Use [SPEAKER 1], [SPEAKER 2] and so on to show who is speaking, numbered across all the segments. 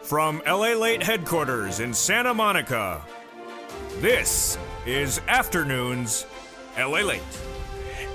[SPEAKER 1] From LALATE headquarters in Santa Monica, this is Afternoons LALATE.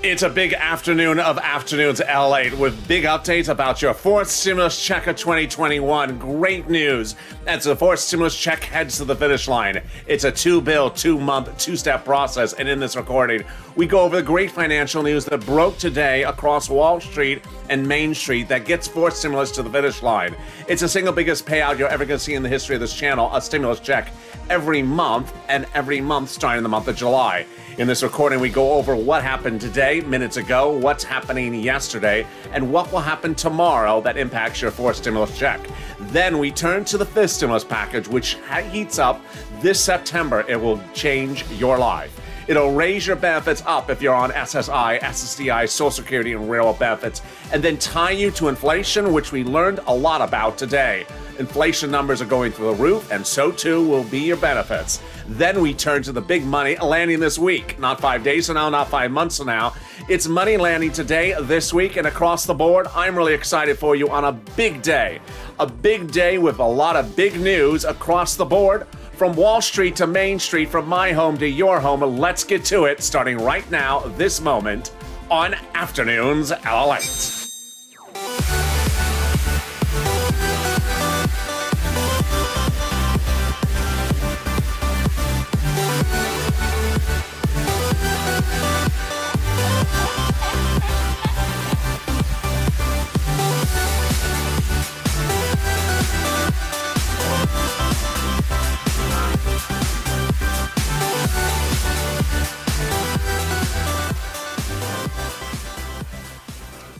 [SPEAKER 2] It's a big afternoon of Afternoons LA with big updates about your fourth stimulus check of 2021. Great news as the fourth stimulus check heads to the finish line. It's a two-bill, two-month, two-step process, and in this recording, we go over the great financial news that broke today across Wall Street and Main Street that gets fourth stimulus to the finish line. It's the single biggest payout you're ever going to see in the history of this channel, a stimulus check every month, and every month starting the month of July. In this recording, we go over what happened today, minutes ago, what's happening yesterday, and what will happen tomorrow that impacts your fourth stimulus check. Then we turn to the fifth stimulus package, which heats up this September. It will change your life. It'll raise your benefits up if you're on SSI, SSDI, Social Security, and railroad benefits, and then tie you to inflation, which we learned a lot about today. Inflation numbers are going through the roof, and so too will be your benefits. Then we turn to the big money landing this week. Not 5 days from now, not 5 months from now. It's money landing today, this week, and across the board. I'm really excited for you on a big day. A big day with a lot of big news across the board. From Wall Street to Main Street, from my home to your home, let's get to it, starting right now, this moment, on Afternoons LALATE.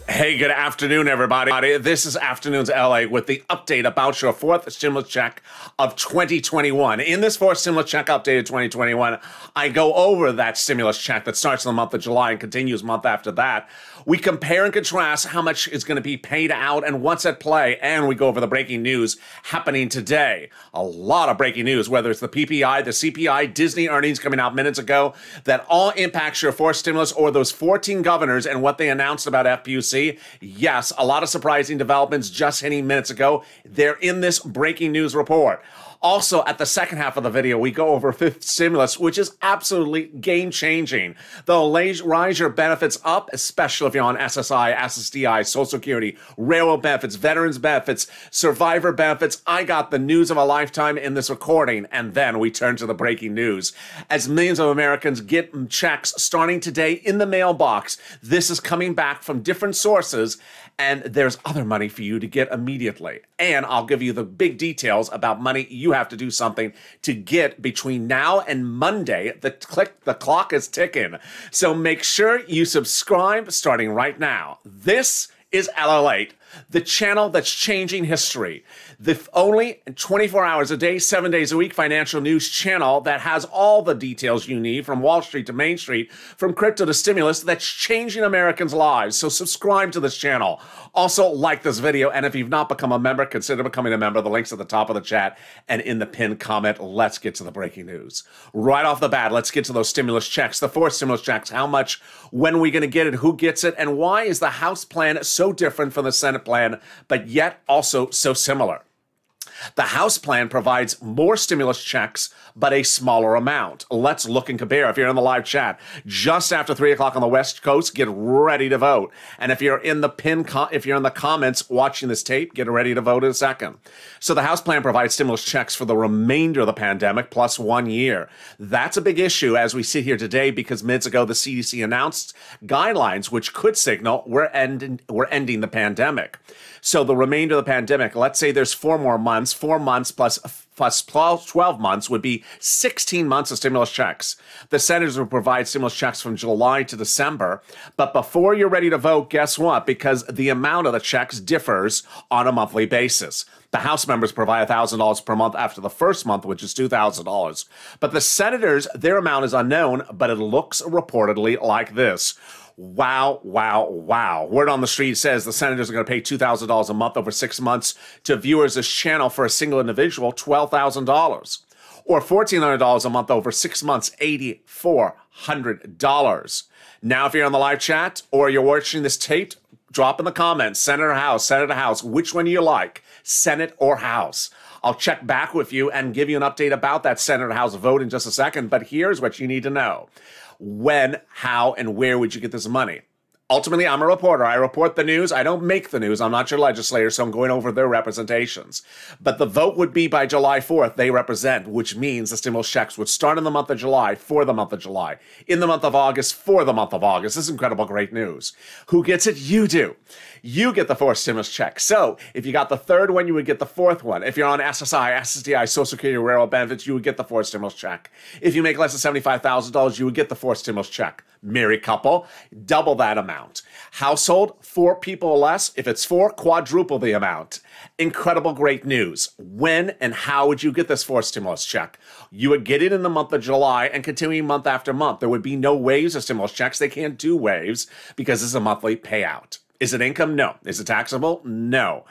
[SPEAKER 2] Hey, good afternoon, everybody. This is Afternoons LA with the update about your fourth stimulus check of 2021. In this fourth stimulus check update of 2021, I go over that stimulus check that starts in the month of July and continues month after that. We compare and contrast how much is going to be paid out and what's at play, and we go over the breaking news happening today. A lot of breaking news, whether it's the PPI, the CPI, Disney earnings coming out minutes ago, that all impacts your fourth stimulus, or those 14 governors and what they announced about FPUC. Yes, a lot of surprising developments just hitting minutes ago. They're in this breaking news report. Also, at the second half of the video, we go over fifth stimulus, which is absolutely game-changing. They'll rise your benefits up, especially if you're on SSI, SSDI, Social Security, railroad benefits, veterans benefits, survivor benefits. I got the news of a lifetime in this recording, and then we turn to the breaking news. As millions of Americans get checks starting today in the mailbox, this is coming back from different sources, and there's other money for you to get immediately. And I'll give you the big details about money you have to do something to get between now and Monday. The clock is ticking. So make sure you subscribe starting right now. This is LALATE, the channel that's changing history. The only 24 hours a day, 7 days a week financial news channel that has all the details you need from Wall Street to Main Street, from crypto to stimulus, that's changing Americans' lives. So subscribe to this channel. Also, like this video, and if you've not become a member, consider becoming a member. The link's at the top of the chat and in the pinned comment. Let's get to the breaking news. Right off the bat, let's get to those stimulus checks. The fourth stimulus checks, how much, when are we going to get it, who gets it, and why is the House plan so different from the Senate plan, but yet also so similar? The House plan provides more stimulus checks, but a smaller amount. Let's look and compare. If you're in the live chat, just after 3 o'clock on the West Coast, get ready to vote. And if you're in the comments watching this tape, get ready to vote in a second. So the House plan provides stimulus checks for the remainder of the pandemic plus 1 year. That's a big issue as we sit here today, because minutes ago the CDC announced guidelines which could signal we're ending the pandemic. So the remainder of the pandemic, let's say there's 4 more months, 4 months plus 12 months would be 16 months of stimulus checks. The senators will provide stimulus checks from July to December. But before you're ready to vote, guess what? Because the amount of the checks differs on a monthly basis. The House members provide $1,000 per month after the first month, which is $2,000. But the senators, their amount is unknown, but it looks reportedly like this. Wow, wow, wow. Word on the street says the senators are going to pay $2,000 a month over 6 months to viewers of this channel. For a single individual, $12,000. Or $1,400 a month over 6 months, $8,400. Now, if you're on the live chat or you're watching this taped, drop in the comments, Senator House, which one do you like? Senate or House. I'll check back with you and give you an update about that Senate or House vote in just a second, but here's what you need to know. When, how, and where would you get this money? Ultimately, I'm a reporter. I report the news. I don't make the news. I'm not your legislator, so I'm going over their representations. But the vote would be by July 4th. They represent, which means the stimulus checks would start in the month of July for the month of July, in the month of August for the month of August. This is incredible, great news. Who gets it? You do. You get the fourth stimulus check. So if you got the third one, you would get the fourth one. If you're on SSI, SSDI, Social Security, Railroad benefits, you would get the fourth stimulus check. If you make less than $75,000, you would get the fourth stimulus check. Married couple, double that amount. Household, 4 people or less. If it's 4, quadruple the amount. Incredible, great news. When and how would you get this fourth stimulus check? You would get it in the month of July and continuing month after month. There would be no waves of stimulus checks. They can't do waves because it's a monthly payout. Is it income? No. Is it taxable? No.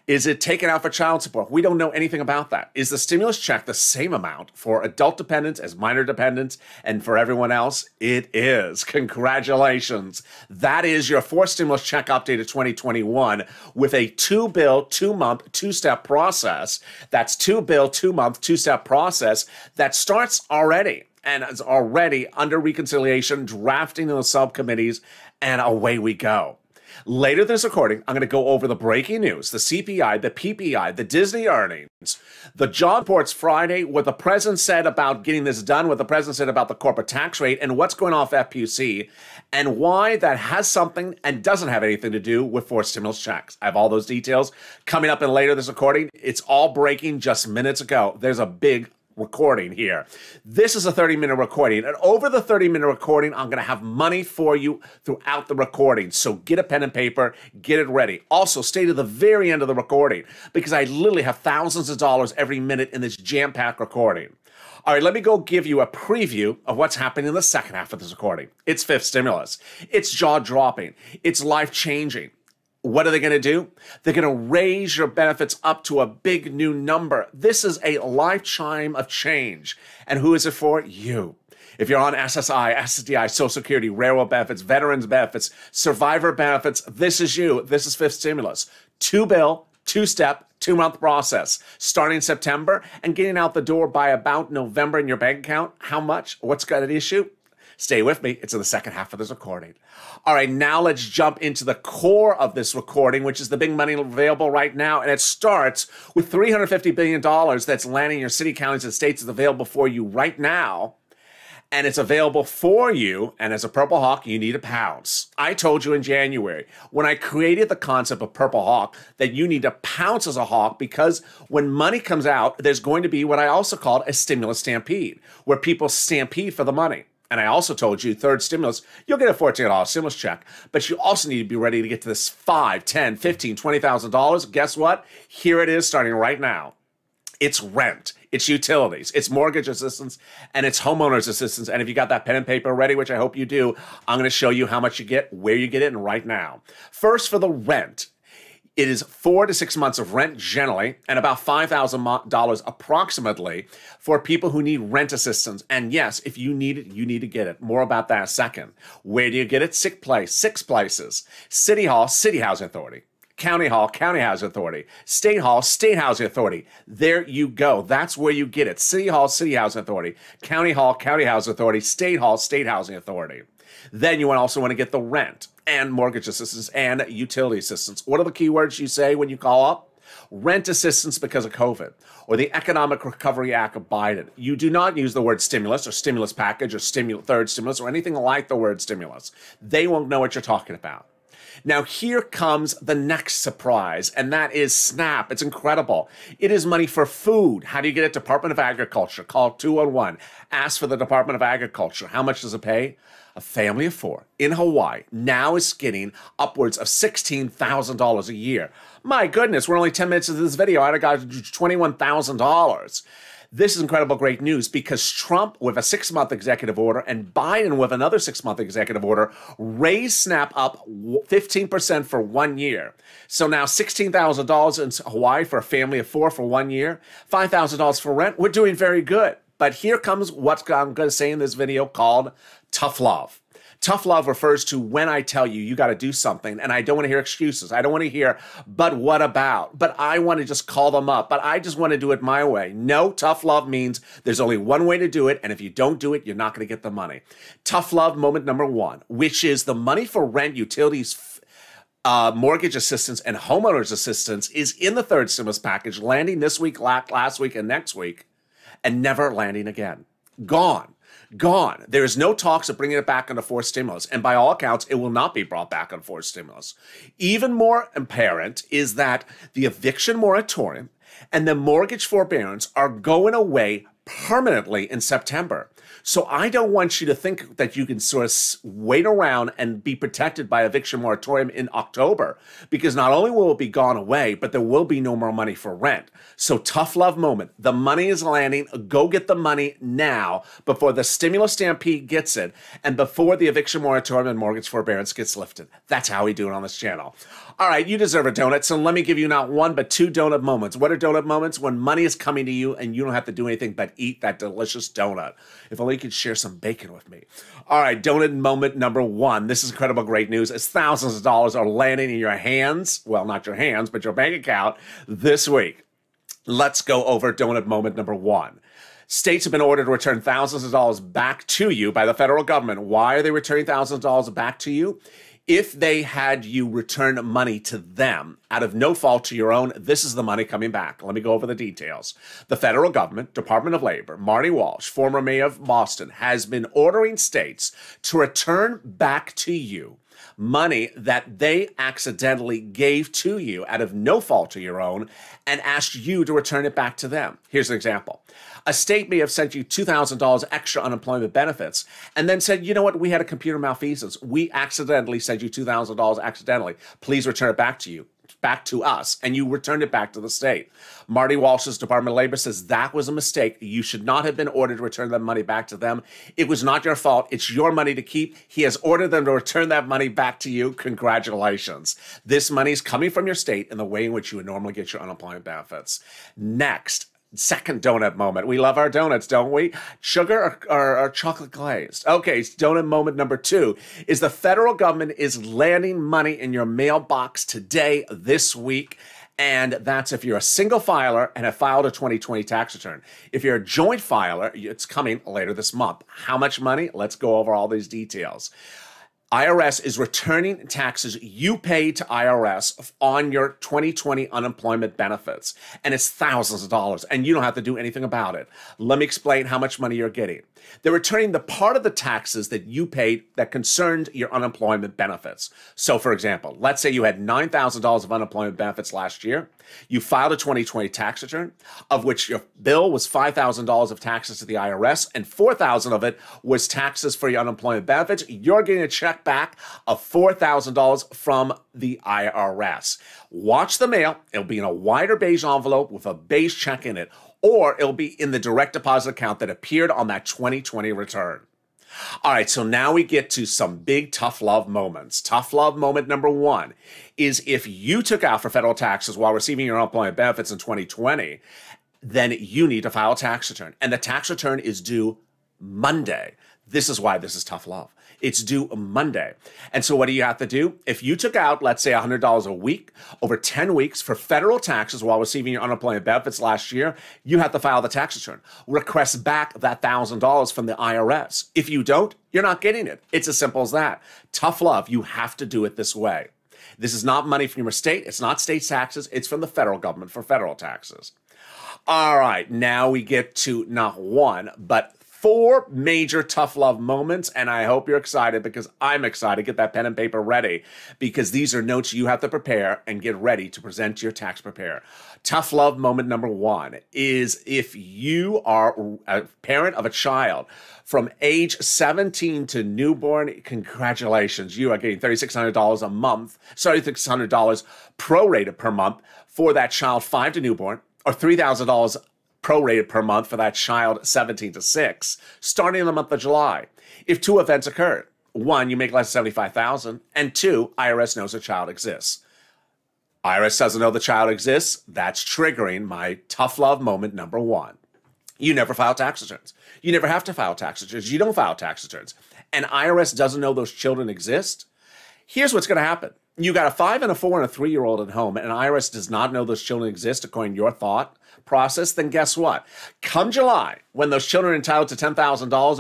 [SPEAKER 2] Is it taken out for child support? We don't know anything about that. Is the stimulus check the same amount for adult dependents as minor dependents and for everyone else? It is. Congratulations. That is your fourth stimulus check updated 2021 with a 2-bill, 2-month, 2-step process. That's 2-bill, 2-month, 2-step process that starts already and is already under reconciliation, drafting in the subcommittees, and away we go. Later this recording, I'm going to go over the breaking news, the CPI, the PPI, the Disney earnings, the job reports Friday, what the president said about getting this done, what the president said about the corporate tax rate, and what's going on with FPC, and why that has something and doesn't have anything to do with fourth stimulus checks. I have all those details coming up in later this recording. It's all breaking just minutes ago. There's a big recording here. This is a 30-minute recording, and over the 30-minute recording, I'm going to have money for you throughout the recording. So get a pen and paper, get it ready. Also, stay to the very end of the recording because I literally have thousands of dollars every minute in this jam-packed recording. All right, let me go give you a preview of what's happening in the second half of this recording. It's fifth stimulus. It's jaw-dropping. It's life-changing. What are they going to do? They're going to raise your benefits up to a big new number. This is a lifetime of change. And who is it for? You. If you're on SSI, SSDI, Social Security, Railroad benefits, Veterans benefits, Survivor benefits, this is you. This is fifth stimulus. 2-bill, 2-step, 2-month process. Starting September and getting out the door by about November in your bank account. How much? What's got at issue? Stay with me. It's in the second half of this recording. All right, now let's jump into the core of this recording, which is the big money available right now. And it starts with $350 billion that's landing in your city, counties, and states. Is available for you right now. And it's available for you. And as a Purple Hawk, you need to pounce. I told you in January, when I created the concept of Purple Hawk, that you need to pounce as a hawk because when money comes out, there's going to be what I also called a stimulus stampede, where people stampede for the money. And I also told you, third stimulus, you'll get a $14 stimulus check, but you also need to be ready to get to this $5, $10, $15, $20,000. Guess what? Here it is starting right now. It's rent, it's utilities, it's mortgage assistance, and it's homeowners assistance. And if you got that pen and paper ready, which I hope you do, I'm going to show you how much you get, where you get it, and right now. First, for the rent. It is 4 to 6 months of rent generally, and about $5,000 approximately for people who need rent assistance. And yes, if you need it, you need to get it. More about that in a second. Where do you get it? 6 places. City Hall, City Housing Authority. County Hall, County Housing Authority. State Hall, State Housing Authority. There you go. That's where you get it. City Hall, City Housing Authority. County Hall, County Housing Authority. State Hall, State Housing Authority. Then you also want to get the rent and mortgage assistance and utility assistance. What are the keywords you say when you call up? Rent assistance because of COVID, or the Economic Recovery Act of Biden. You do not use the word stimulus or stimulus package or third stimulus or anything like the word stimulus. They won't know what you're talking about. Now, here comes the next surprise, and that is SNAP. It's incredible. It is money for food. How do you get it? Department of Agriculture. Call 211. Ask for the Department of Agriculture. How much does it pay? A family of 4 in Hawaii now is getting upwards of $16,000 a year. My goodness, we're only 10 minutes into this video. I'd have got $21,000. This is incredible, great news because Trump, with a 6-month executive order, and Biden, with another 6-month executive order, raised SNAP up 15% for 1 year. So now $16,000 in Hawaii for a family of 4 for 1 year, $5,000 for rent. We're doing very good. But here comes what I'm going to say in this video called tough love. Tough love refers to when I tell you you got to do something, and I don't want to hear excuses. I don't want to hear, but what about? But I want to just call them up. But I just want to do it my way. No, tough love means there's only one way to do it, and if you don't do it, you're not going to get the money. Tough love moment number one, which is the money for rent, utilities, mortgage assistance, and homeowners assistance, is in the third stimulus package, landing this week, last week, and next week, and never landing again. Gone. Gone. There is no talks of bringing it back under fourth stimulus, and by all accounts, it will not be brought back on fourth stimulus. Even more apparent is that the eviction moratorium and the mortgage forbearance are going away permanently in September. So I don't want you to think that you can sort of wait around and be protected by eviction moratorium in October, because not only will it be gone away, but there will be no more money for rent. So tough love moment. The money is landing. Go get the money now before the stimulus stampede gets it and before the eviction moratorium and mortgage forbearance gets lifted. That's how we do it on this channel. All right, you deserve a donut, so let me give you not one, but two donut moments. What are donut moments? When money is coming to you and you don't have to do anything but eat that delicious donut. If only you could share some bacon with me. All right, donut moment number one. This is incredible, great news. As thousands of dollars are landing in your hands, well, not your hands, but your bank account this week. Let's go over donut moment number one. States have been ordered to return thousands of dollars back to you by the federal government. Why are they returning thousands of dollars back to you? If they had you return money to them out of no fault to your own, this is the money coming back. Let me go over the details. The federal government, Department of Labor, Marty Walsh, former mayor of Boston, has been ordering states to return back to you money that they accidentally gave to you out of no fault to your own and asked you to return it back to them. Here's an example. A state may have sent you $2,000 extra unemployment benefits and then said, you know what, we had a computer malfeasance. We accidentally sent you $2,000 accidentally. Please return it back to us, and you returned it back to the state. Marty Walsh's Department of Labor says that was a mistake. You should not have been ordered to return that money back to them. It was not your fault. It's your money to keep. He has ordered them to return that money back to you. Congratulations. This money is coming from your state in the way in which you would normally get your unemployment benefits. Next, second donut moment. We love our donuts, don't we? Sugar or chocolate glazed? Okay, donut moment number two is the federal government is landing money in your mailbox today, this week. And that's if you're a single filer and have filed a 2020 tax return. If you're a joint filer, it's coming later this month. How much money? Let's go over all these details. IRS is returning taxes you paid to IRS on your 2020 unemployment benefits. And it's thousands of dollars, and you don't have to do anything about it. Let me explain how much money you're getting. They're returning the part of the taxes that you paid that concerned your unemployment benefits. So, for example, let's say you had $9,000 of unemployment benefits last year. You filed a 2020 tax return, of which your bill was $5,000 of taxes to the IRS, and $4,000 of it was taxes for your unemployment benefits. You're getting a check back of $4,000 from the IRS. Watch the mail. It'll be in a wider beige envelope with a beige check in it, or it'll be in the direct deposit account that appeared on that 2020 return. All right, so now we get to some big tough love moments. Tough love moment number one is if you took out for federal taxes while receiving your unemployment benefits in 2020, then you need to file a tax return. And the tax return is due Monday. This is why this is tough love. It's due Monday. And so what do you have to do? If you took out, let's say, $100 a week over 10 weeks for federal taxes while receiving your unemployment benefits last year, you have to file the tax return. Request back that $1,000 from the IRS. If you don't, you're not getting it. It's as simple as that. Tough love. You have to do it this way. This is not money from your state. It's not state taxes. It's from the federal government for federal taxes. All right, now we get to not one, but 4 major tough love moments, and I hope you're excited because I'm excited. Get that pen and paper ready because these are notes you have to prepare and get ready to present to your tax preparer. Tough love moment number 1 is if you are a parent of a child from age 17 to newborn, congratulations. You are getting $3,600 a month, $3,600 prorated per month for that child 5 to newborn, or $3,000 prorated per month for that child 17 to 6, starting in the month of July. If 2 events occur, 1, you make less than $75,000, and 2, IRS knows the child exists. IRS doesn't know the child exists. That's triggering my tough love moment number 1. You never file tax returns. You never have to file tax returns. You don't file tax returns. and IRS doesn't know those children exist, here's what's going to happen. You got a 5 and a 4 and a 3-year-old at home, and IRS does not know those children exist according to your thought process, then guess what? Come July, when those children are entitled to $10,000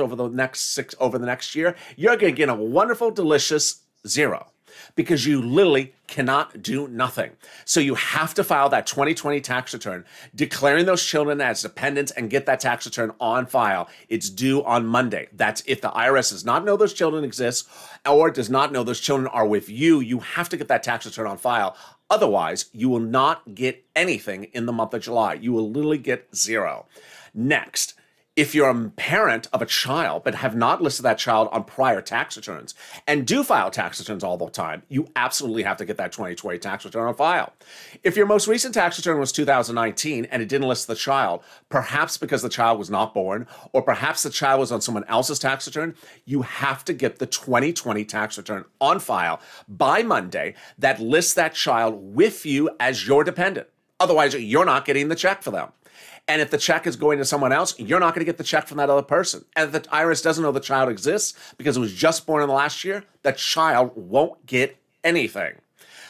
[SPEAKER 2] over the next year, you're going to get a wonderful, delicious zero, because you literally cannot do nothing. So you have to file that 2020 tax return, declaring those children as dependents, and get that tax return on file. It's due on Monday. That's if the IRS does not know those children exist or does not know those children are with you. You have to get that tax return on file. Otherwise, you will not get anything in the month of July. You will literally get zero. Next, if you're a parent of a child but have not listed that child on prior tax returns and do file tax returns all the time, you absolutely have to get that 2020 tax return on file. If your most recent tax return was 2019 and it didn't list the child, perhaps because the child was not born, or perhaps the child was on someone else's tax return, you have to get the 2020 tax return on file by Monday that lists that child with you as your dependent. Otherwise, you're not getting the check for them. And if the check is going to someone else, you're not going to get the check from that other person. And if the IRS doesn't know the child exists because it was just born in the last year, that child won't get anything.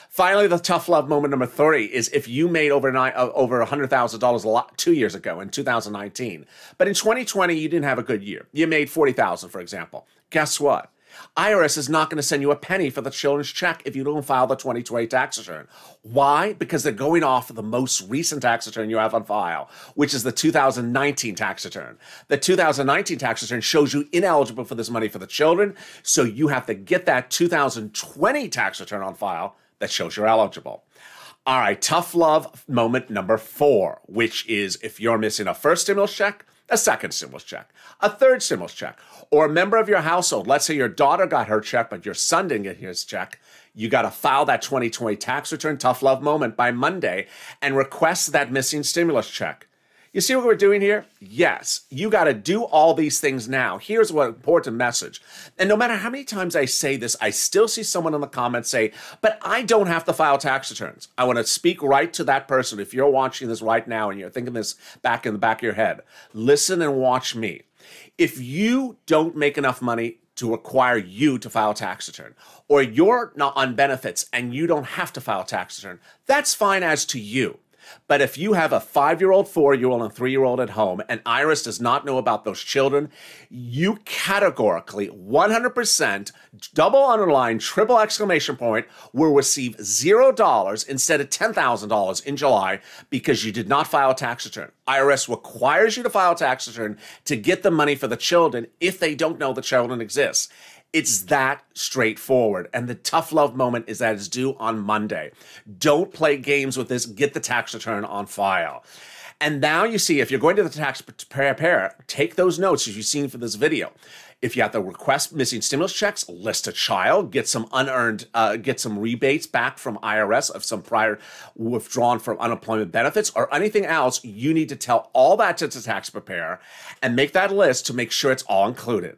[SPEAKER 2] Finally, the tough love moment number 3 is if you made over $100,000 2 years ago in 2019, but in 2020 you didn't have a good year. You made $40,000, for example. Guess what? IRS is not going to send you a penny for the children's check if you don't file the 2020 tax return. Why? Because they're going off of the most recent tax return you have on file, which is the 2019 tax return. The 2019 tax return shows you ineligible for this money for the children, so you have to get that 2020 tax return on file that shows you're eligible. All right, tough love moment number 4, which is if you're missing a first stimulus check, a second stimulus check, a third stimulus check, or a member of your household. Let's say your daughter got her check, but your son didn't get his check. You got to file that 2020 tax return, tough love moment, by Monday and request that missing stimulus check. You see what we're doing here? Yes, you got to do all these things now. Here's what important message. And no matter how many times I say this, I still see someone in the comments say, but I don't have to file tax returns. I want to speak right to that person. If you're watching this right now and you're thinking this back in the back of your head, listen and watch me. If you don't make enough money to require you to file a tax return, or you're not on benefits and you don't have to file a tax return, that's fine as to you. But if you have a 5-year-old, 4-year-old, and 3-year-old at home, and IRS does not know about those children, you categorically, 100%, double underline, triple exclamation point, will receive $0 instead of $10,000 in July because you did not file a tax return. IRS requires you to file a tax return to get the money for the children if they don't know the children exist. It's that straightforward. And the tough love moment is that it's due on Monday. Don't play games with this. Get the tax return on file. And now you see, if you're going to the tax preparer, take those notes as you've seen for this video. If you have to request missing stimulus checks, list a child, get some unearned, get some rebates back from IRS of some prior withdrawn from unemployment benefits or anything else, you need to tell all that to the tax preparer and make that list to make sure it's all included.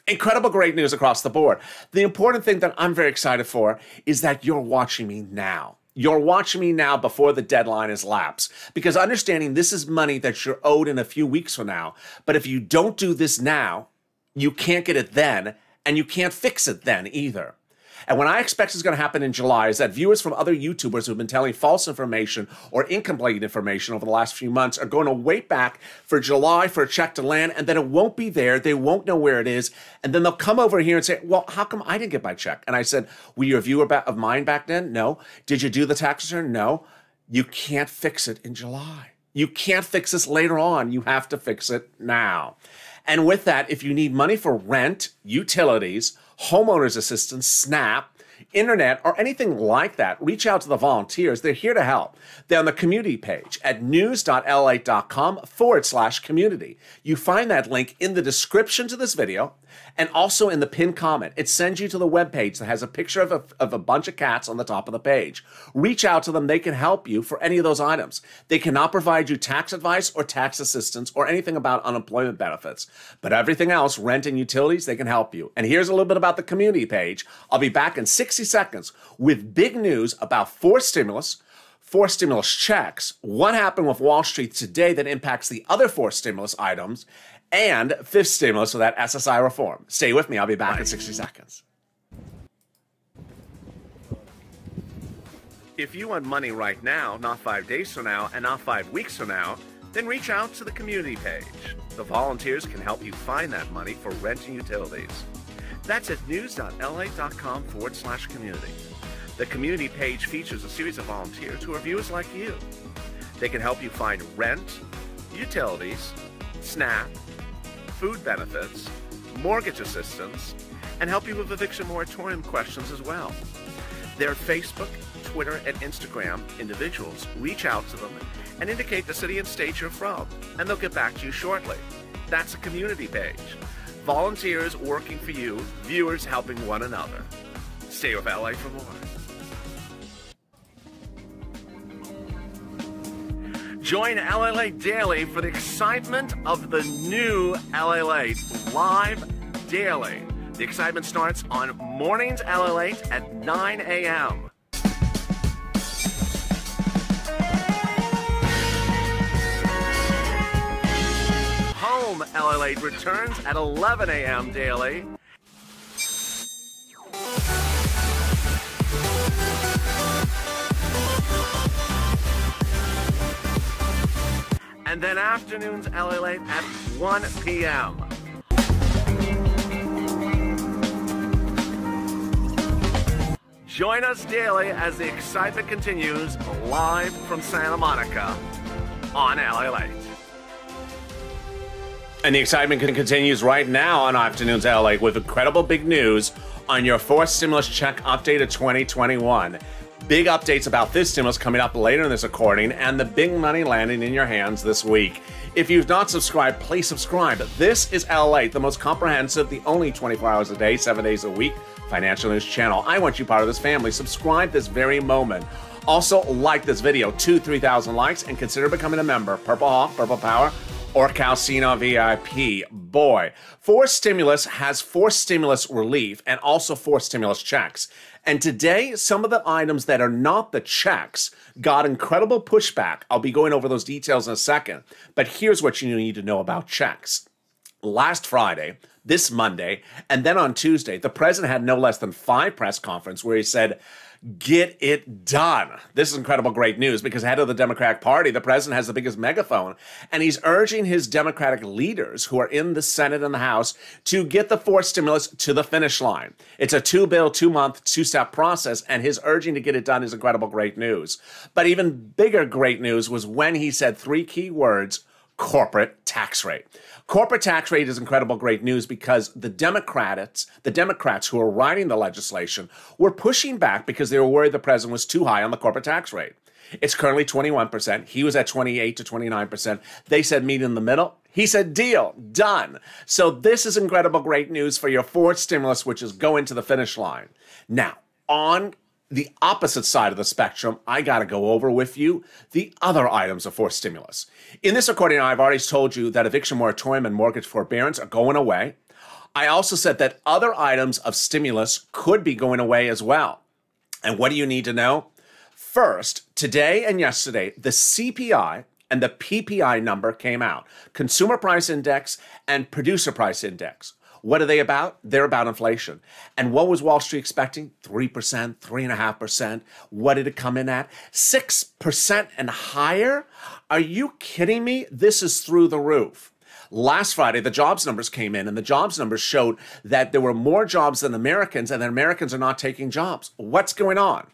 [SPEAKER 2] Incredible great news across the board. The important thing that I'm very excited for is that you're watching me now. You're watching me now before the deadline is lapsed, because understanding this is money that you're owed in a few weeks from now. But if you don't do this now, you can't get it then, and you can't fix it then either. And what I expect is going to happen in July is that viewers from other YouTubers who've been telling false information or incomplete information over the last few months are going to wait back for July for a check to land, and then it won't be there. They won't know where it is. And then they'll come over here and say, well, how come I didn't get my check? And I said, were you a viewer of mine back then? No. Did you do the tax return? No. You can't fix it in July. You can't fix this later on. You have to fix it now. And with that, if you need money for rent, utilities, homeowners assistance, SNAP, internet, or anything like that, reach out to the volunteers. They're here to help. They're on the community page at news.lalate.com/community. You find that link in the description to this video and also in the pinned comment. It sends you to the webpage that has a picture of a bunch of cats on the top of the page. Reach out to them. They can help you for any of those items. They cannot provide you tax advice or tax assistance or anything about unemployment benefits. But everything else, rent and utilities, they can help you. And here's a little bit about the community page. I'll be back in 60 seconds with big news about four stimulus checks, what happened with Wall Street today that impacts the other four stimulus items, and fifth stimulus with that SSI reform. Stay with me. I'll be back in 60 seconds. If you want money right now, not 5 days from now, and not 5 weeks from now, then reach out to the community page. The volunteers can help you find that money for rent and utilities. That's at news.la.com/community. The community page features a series of volunteers who are viewers like you. They can help you find rent, utilities, SNAP, food benefits, mortgage assistance, and help you with eviction moratorium questions as well. Their Facebook, Twitter, and Instagram individuals reach out to them and indicate the city and state you're from, and they'll get back to you shortly. That's a community page. Volunteers working for you, viewers helping one another. Stay with LA for more. Join LALATE daily for the excitement of the new LALATE live daily. The excitement starts on mornings LALATE at 9 a.m. Home LALATE returns at 11 a.m. daily. And then afternoons LALATE at 1 p.m. Join us daily as the excitement continues live from Santa Monica on LALATE. And the excitement continues right now on Afternoons LALATE with incredible big news on your fourth stimulus check update of 2021. Big updates about this stimulus coming up later in this recording, and the big money landing in your hands this week. If you've not subscribed, please subscribe. This is LALATE, the most comprehensive, the only 24 hours a day, 7 days a week financial news channel. I want you part of this family. Subscribe this very moment. Also, like this video, 3,000 likes, and consider becoming a member. Purple Hawk, Purple Power, or Calcino VIP. Boy, forced stimulus has forced stimulus relief and also forced stimulus checks. And today, some of the items that are not the checks got incredible pushback. I'll be going over those details in a second. But here's what you need to know about checks. Last Friday, this Monday, and then on Tuesday, the president had no less than 5 press conferences where he said, get it done. This is incredible great news because head of the Democratic Party, the president has the biggest megaphone, and he's urging his Democratic leaders who are in the Senate and the House to get the forced stimulus to the finish line. It's a 2-bill, 2-month, 2-step process, and his urging to get it done is incredible great news. But even bigger great news was when he said 3 key words: corporate tax rate. Corporate tax rate is incredible great news because the Democrats who are writing the legislation were pushing back because they were worried the president was too high on the corporate tax rate. It's currently 21%. He was at 28 to 29%. They said meet in the middle. He said deal, done. So this is incredible great news for your fourth stimulus, which is going to the finish line. Now, on the opposite side of the spectrum, I got to go over with you the other items of forced stimulus. In this recording, I've already told you that eviction moratorium and mortgage forbearance are going away. I also said that other items of stimulus could be going away as well. And what do you need to know? First, today and yesterday, the CPI and the PPI number came out. Consumer Price Index and Producer Price Index. What are they about? They're about inflation. And what was Wall Street expecting? 3%, 3.5%. What did it come in at? 6% and higher? Are you kidding me? This is through the roof. Last Friday, the jobs numbers came in, and the jobs numbers showed that there were more jobs than Americans, and that Americans are not taking jobs. What's going on?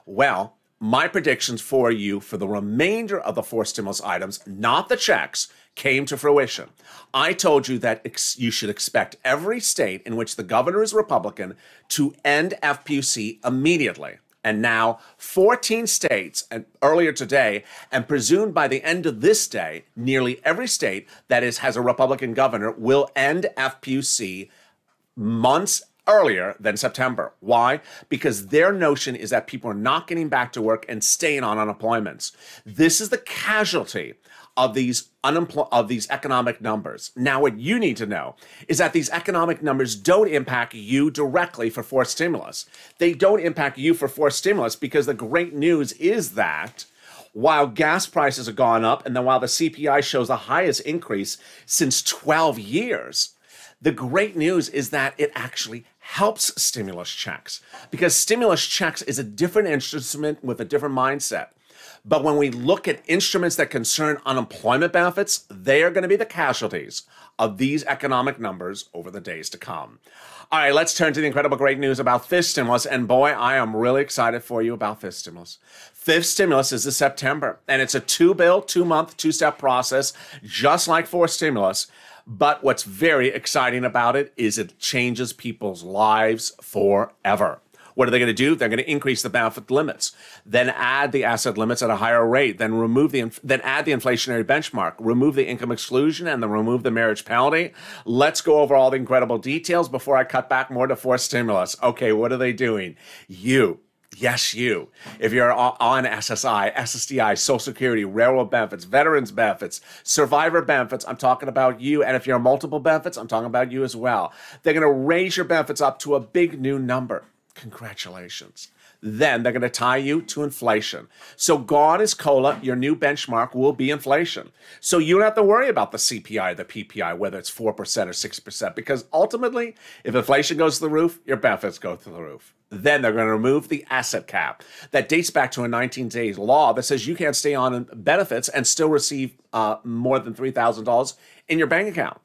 [SPEAKER 2] Well, my predictions for you for the remainder of the forced stimulus items, not the checks, came to fruition. I told you that you should expect every state in which the governor is Republican to end FPUC immediately. And now 14 states, and earlier today, and presumed by the end of this day, nearly every state that has a Republican governor will end FPUC months earlier than September. Why? Because their notion is that people are not getting back to work and staying on unemployments. This is the casualty of these economic numbers. Now, what you need to know is that these economic numbers don't impact you directly for forced stimulus. They don't impact you for forced stimulus because the great news is that while gas prices have gone up, and then while the CPI shows the highest increase since 12 years, the great news is that it actually helps stimulus checks, because stimulus checks is a different instrument with a different mindset. But when we look at instruments that concern unemployment benefits, they are going to be the casualties of these economic numbers over the days to come. All right, let's turn to the incredible great news about fifth stimulus. And boy, I am really excited for you about fifth stimulus. Fifth stimulus is this September, and it's a two-month, two-step process, just like fourth stimulus. But what's very exciting about it is it changes people's lives forever. What are they going to do? They're going to increase the benefit limits, then add the asset limits at a higher rate, then add the inflationary benchmark, remove the income exclusion, and then remove the marriage penalty. Let's go over all the incredible details before I cut back more to fourth stimulus. Okay, what are they doing? You. Yes, you. If you're on SSI, SSDI, Social Security, railroad benefits, veterans benefits, survivor benefits, I'm talking about you. And if you're on multiple benefits, I'm talking about you as well. They're going to raise your benefits up to a big new number. Congratulations. Then they're going to tie you to inflation. So God is COLA, your new benchmark will be inflation. So you don't have to worry about the CPI, the PPI, whether it's 4% or 6%, because ultimately, if inflation goes to the roof, your benefits go to the roof. Then they're going to remove the asset cap that dates back to a 19-day law that says you can't stay on benefits and still receive more than $3,000 in your bank account.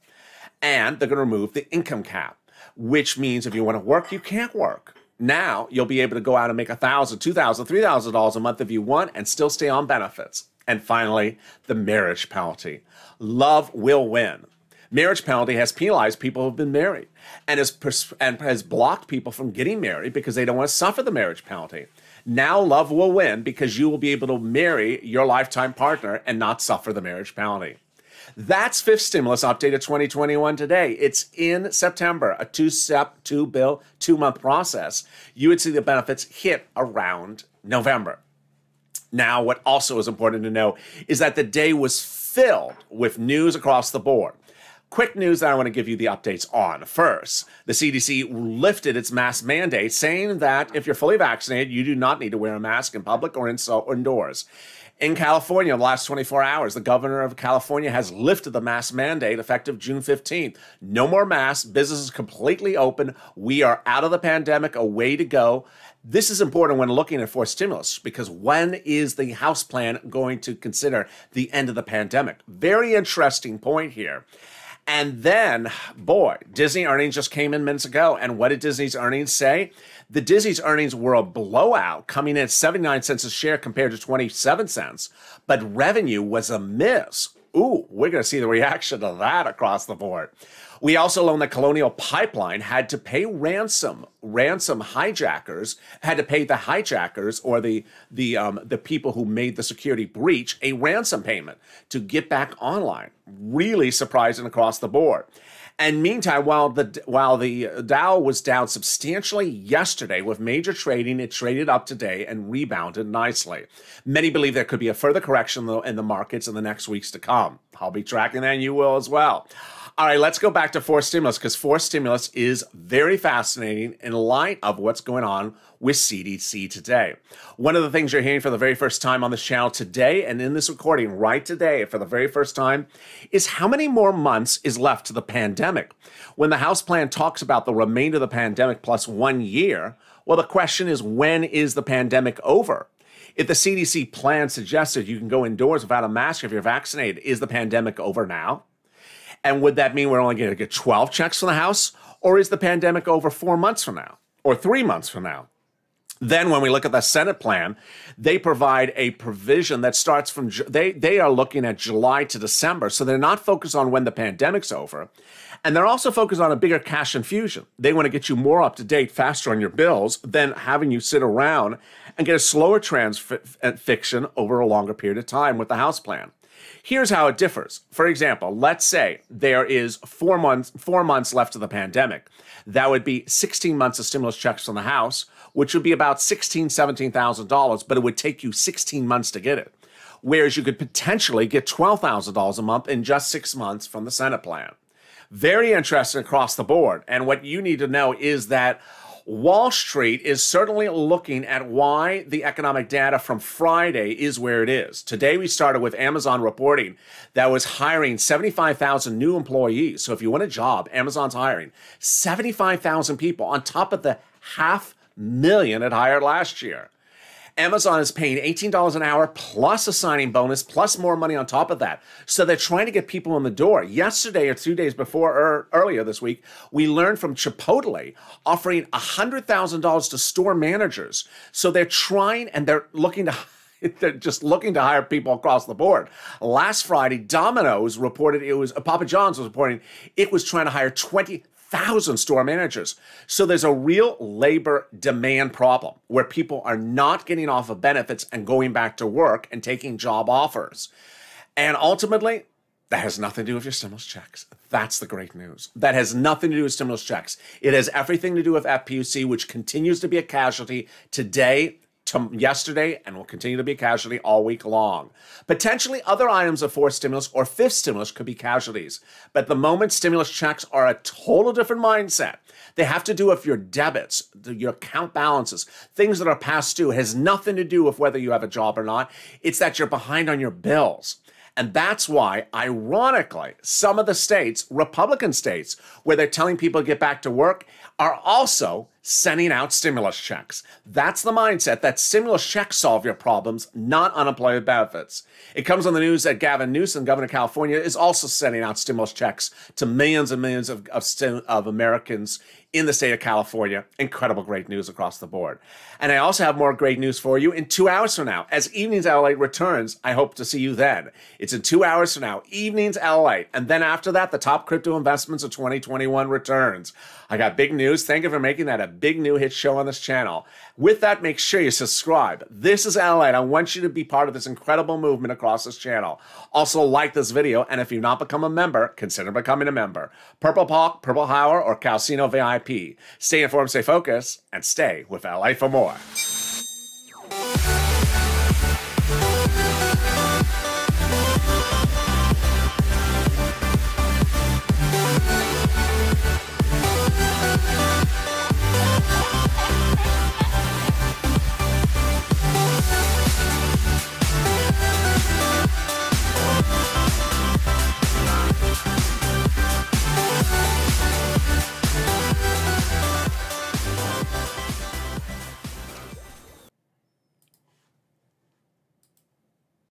[SPEAKER 2] And they're going to remove the income cap, which means if you want to work, you can't work. Now you'll be able to go out and make $1,000, $2,000, $3,000 a month if you want and still stay on benefits. And finally, the marriage penalty. Love will win. Marriage penalty has penalized people who have been married and has blocked people from getting married because they don't want to suffer the marriage penalty. Now love will win because you will be able to marry your lifetime partner and not suffer the marriage penalty. That's fifth stimulus updated 2021 today. It's in September, a two-step, two-bill, two-month process. You would see the benefits hit around November. Now, what also is important to know is that the day was filled with news across the board. Quick news that I want to give you the updates on. First, the CDC lifted its mask mandate, saying that if you're fully vaccinated, you do not need to wear a mask in public or indoors. In California, in the last 24 hours, the governor of California has lifted the mask mandate effective June 15th. No more masks. Business is completely open. We are out of the pandemic, a way to go. This is important when looking at fourth stimulus because when is the House plan going to consider the end of the pandemic? Very interesting point here. And then, boy, Disney earnings just came in minutes ago. And what did Disney's earnings say? The Disney's earnings were a blowout, coming in at 79 cents a share compared to 27 cents. But revenue was a miss. Ooh, we're going to see the reaction to that across the board. We also learned that Colonial Pipeline had to pay ransom hijackers, had to pay the hijackers or the people who made the security breach a ransom payment to get back online. Really surprising across the board. And meantime, while the Dow was down substantially yesterday with major trading, it traded up today and rebounded nicely. Many believe there could be a further correction in the markets in the next weeks to come. I'll be tracking that and you will as well. All right, let's go back to fourth stimulus because fourth stimulus is very fascinating in light of what's going on with CDC today. One of the things you're hearing for the very first time on this channel today and in this recording right today for the very first time is how many more months is left to the pandemic. When the House plan talks about the remainder of the pandemic plus 1 year, well, the question is when is the pandemic over? If the CDC plan suggested you can go indoors without a mask if you're vaccinated, is the pandemic over now? And would that mean we're only going to get 12 checks from the House? Or is the pandemic over 4 months from now? Or 3 months from now? Then when we look at the Senate plan, they provide a provision that starts from, they are looking at July to December. So they're not focused on when the pandemic's over. And they're also focused on a bigger cash infusion. They want to get you more up to date, faster on your bills than having you sit around and get a slower transfixion over a longer period of time with the House plan. Here's how it differs. For example, let's say there is 4 months left of the pandemic. That would be 16 months of stimulus checks from the House, which would be about $16,000, $17,000, but it would take you 16 months to get it. Whereas you could potentially get $12,000 a month in just 6 months from the Senate plan. Very interesting across the board. And what you need to know is that Wall Street is certainly looking at why the economic data from Friday is where it is. Today, we started with Amazon reporting that was hiring 75,000 new employees. So if you want a job, Amazon's hiring 75,000 people on top of the 500,000 it hired last year. Amazon is paying $18 an hour plus a signing bonus plus more money on top of that. So they're trying to get people in the door. Yesterday or 2 days before or earlier this week, we learned from Chipotle offering $100,000 to store managers. So they're trying and they're just looking to hire people across the board. Last Friday, Domino's reported Papa John's was reporting it was trying to hire 20,000 store managers. So there's a real labor demand problem where people are not getting off of benefits and going back to work and taking job offers. And ultimately, that has nothing to do with your stimulus checks. That's the great news. That has nothing to do with stimulus checks. It has everything to do with FPUC, which continues to be a casualty today, yesterday, and will continue to be a casualty all week long. Potentially other items of fourth stimulus or fifth stimulus could be casualties. But at the moment, stimulus checks are a total different mindset. They have to do with your debits, your account balances, things that are past due. It has nothing to do with whether you have a job or not. It's that you're behind on your bills. And that's why, ironically, some of the states, Republican states, where they're telling people to get back to work, are also sending out stimulus checks. That's the mindset that stimulus checks solve your problems, not unemployment benefits. It comes on the news that Gavin Newsom, governor of California, is also sending out stimulus checks to millions and millions of Americans in the state of California. Incredible great news across the board. And I also have more great news for you in 2 hours from now. As Evenings LALATE returns, I hope to see you then. It's in 2 hours from now, Evenings LALATE. And then after that, the top crypto investments of 2021 returns. I got big news. Thank you for making that a big new hit show on this channel. With that, make sure you subscribe. This is LALATE. I want you to be part of this incredible movement across this channel. Also, like this video, and if you've not become a member, consider becoming a member. Purple Hawk, Purple Hour, or Calcino VIP. Stay informed, stay focused, and stay with LA for more.